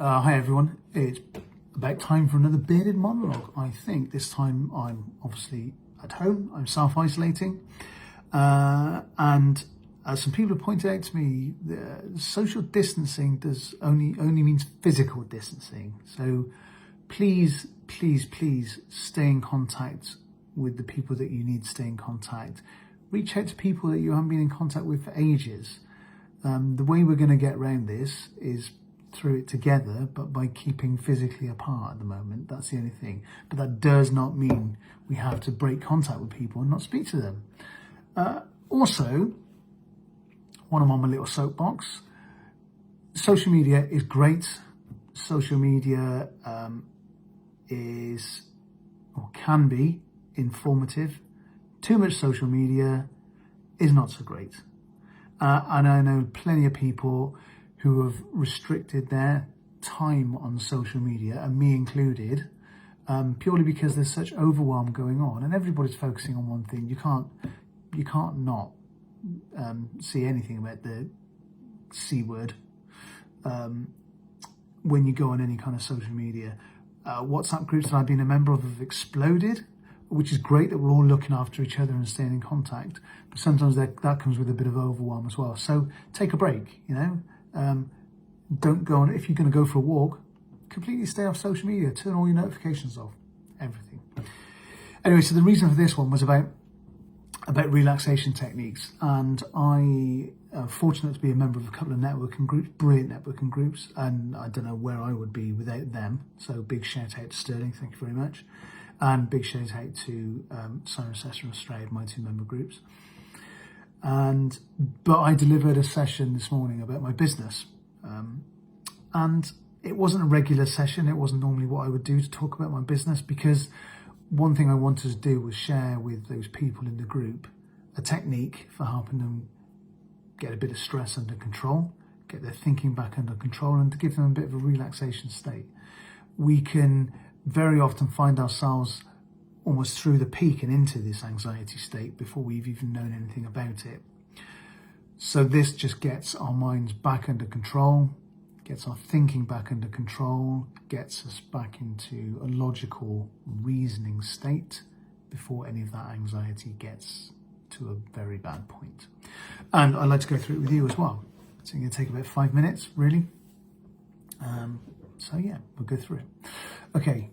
Hi everyone, it's about time for another bearded monologue. I think this time I'm obviously at home, I'm self-isolating, and as some people have pointed out to me, social distancing only means physical distancing. So please stay in contact with the people that you need to stay in contact. Reach out to people that you haven't been in contact with for ages. The way we're going to get around this is through it together, but by keeping physically apart at the moment. That's the only thing. But that does not mean we have to break contact with people and not speak to them. Also, one of my little soapbox, social media is great. Social media is, or can be, informative. Too much social media is not so great. And I know plenty of people who have restricted their time on social media, and me included, purely because there's such overwhelm going on and everybody's focusing on one thing. You can't not see anything about the C word when you go on any kind of social media. WhatsApp groups that I've been a member of have exploded, which is great that we're all looking after each other and staying in contact. But sometimes that comes with a bit of overwhelm as well. So take a break, don't go on. If you're going to go for a walk, completely stay off social media, turn all your notifications off, everything. Anyway, so the reason for this one was about relaxation techniques. And I am fortunate to be a member of a couple of networking groups, brilliant networking groups, and I don't know where I would be without them. So big shout out to Sterling, thank you very much. And big shout out to Simon Sessa and Australia, my two member groups. But I delivered a session this morning about my business. And it wasn't a regular session. It wasn't normally what I would do to talk about my business, because one thing I wanted to do was share with those people in the group a technique for helping them get a bit of stress under control, get their thinking back under control, and to give them a bit of a relaxation state. We can very often find ourselves almost through the peak and into this anxiety state before we've even known anything about it. So this just gets our minds back under control, gets our thinking back under control, gets us back into a logical reasoning state before any of that anxiety gets to a very bad point. And I'd like to go through it with you as well. So it's going to take about 5 minutes, really. So yeah, we'll go through it. Okay,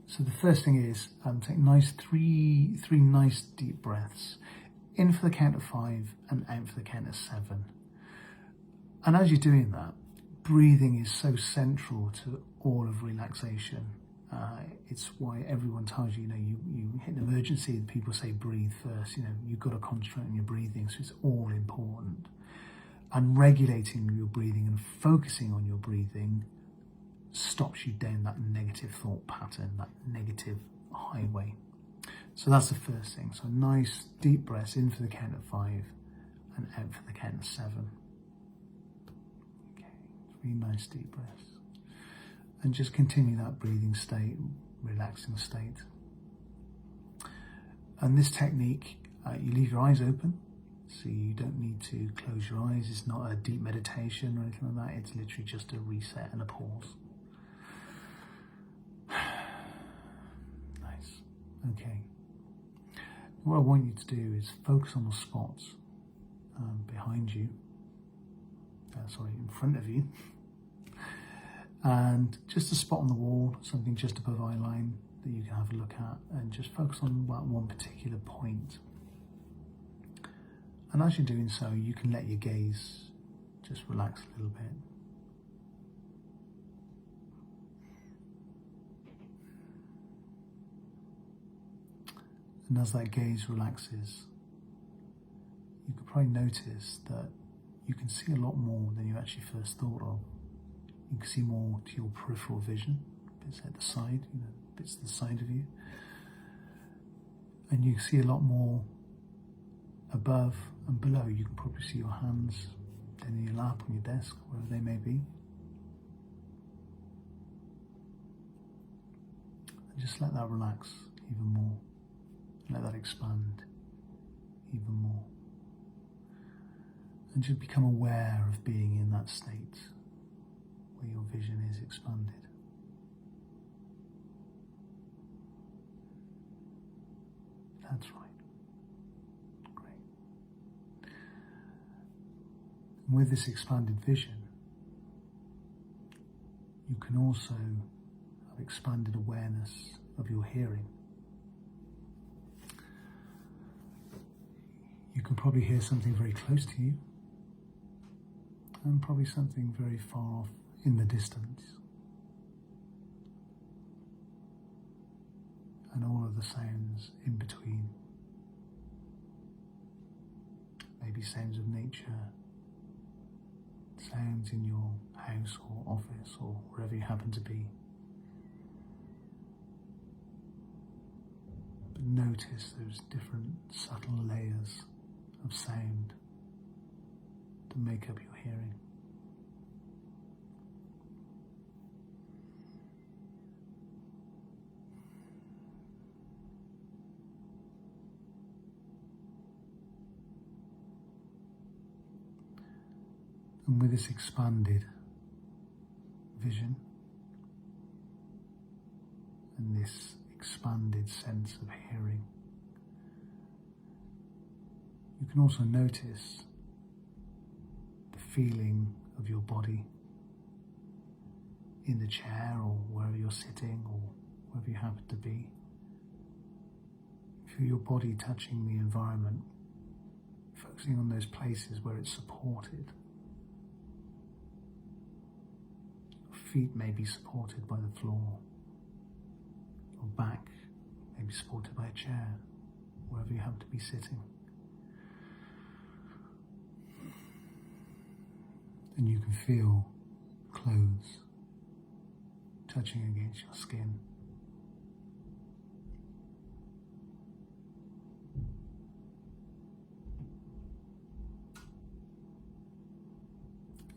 so the first thing is take three nice deep breaths. In for the count of 5 and out for the count of 7. And as you're doing that, breathing is so central to all of relaxation. It's why everyone tells you, you hit an emergency and people say breathe first. You've got to concentrate on your breathing, so it's all important. And regulating your breathing and focusing on your breathing stops you down that negative thought pattern, that negative highway. So that's the first thing. So nice deep breaths in for the count of 5 and out for the count of 7. Okay, 3 nice deep breaths. And just continue that breathing state, relaxing state. And this technique, you leave your eyes open, so you don't need to close your eyes. It's not a deep meditation or anything like that. It's literally just a reset and a pause. Nice. Okay. What I want you to do is focus on the spots behind you, in front of you, and just a spot on the wall, something just above eye line that you can have a look at, and just focus on that one particular point. And as you're doing so, you can let your gaze just relax a little bit. And as that gaze relaxes, you could probably notice that you can see a lot more than you actually first thought of. You can see more to your peripheral vision, bits at the side, bits to the side of you. And you can see a lot more above and below. You can probably see your hands down in your lap, on your desk, wherever they may be. And just let that relax even more. Let that expand even more. And just become aware of being in that state where your vision is expanded. That's right. Great. And with this expanded vision, you can also have expanded awareness of your hearing. You can probably hear something very close to you, and probably something very far off in the distance. And all of the sounds in between. Maybe sounds of nature, sounds in your house or office or wherever you happen to be. But notice those different subtle layers of sound to make up your hearing. And with this expanded vision and this expanded sense of hearing, you can also notice the feeling of your body in the chair or wherever you're sitting or wherever you happen to be. Feel your body touching the environment, focusing on those places where it's supported. Feet may be supported by the floor. Your back may be supported by a chair, wherever you happen to be sitting. And you can feel clothes touching against your skin.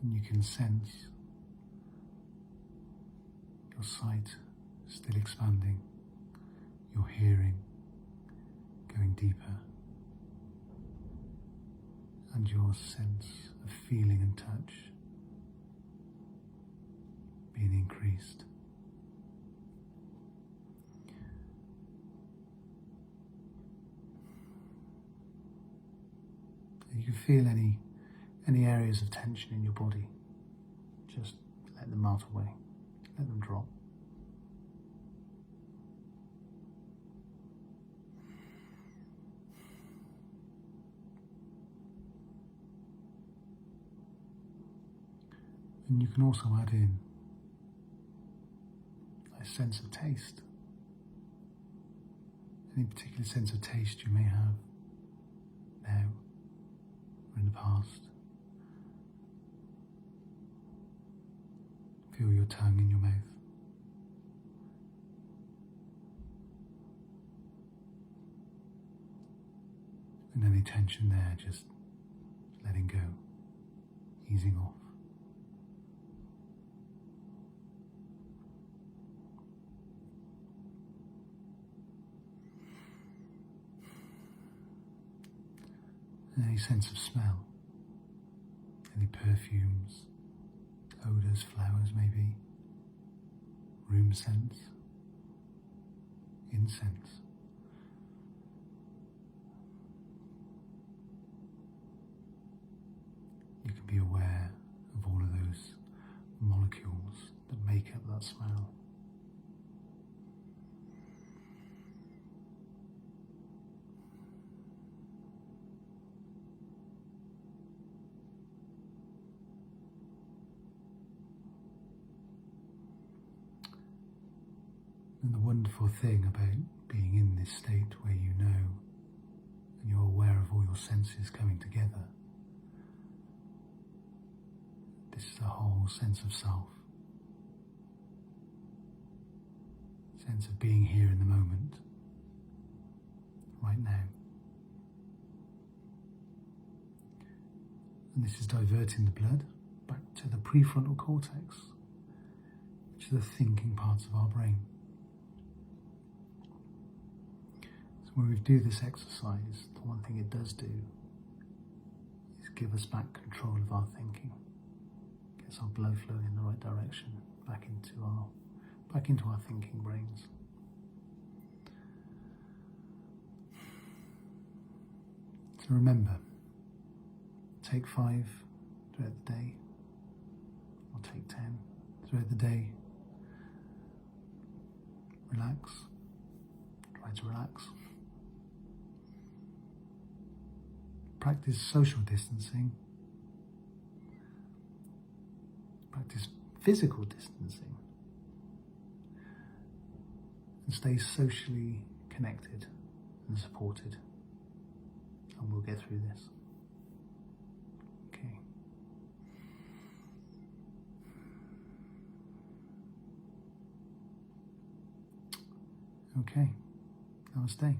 And you can sense your sight still expanding, your hearing going deeper, and your sense of feeling and touch being increased. You can feel any areas of tension in your body, just let them melt away. Let them drop. And you can also add in a sense of taste. Any particular sense of taste you may have now or in the past. Feel your tongue in your mouth. And any tension there, just letting go, easing off. And any sense of smell, any perfumes, odours, flowers maybe, room scents, incense. You can be aware of all of those molecules that make up that smell. And the wonderful thing about being in this state where you know and you're aware of all your senses coming together, this is a whole sense of self, sense of being here in the moment, right now. And this is diverting the blood back to the prefrontal cortex, which are the thinking parts of our brain. When we do this exercise, the one thing it does do is give us back control of our thinking, gets our blood flowing in the right direction, back into our thinking brains. So remember, take 5 throughout the day, or take 10 throughout the day. Relax, try to relax. Practice social distancing. Practice physical distancing. And stay socially connected and supported. And we'll get through this. Okay. Okay. Namaste.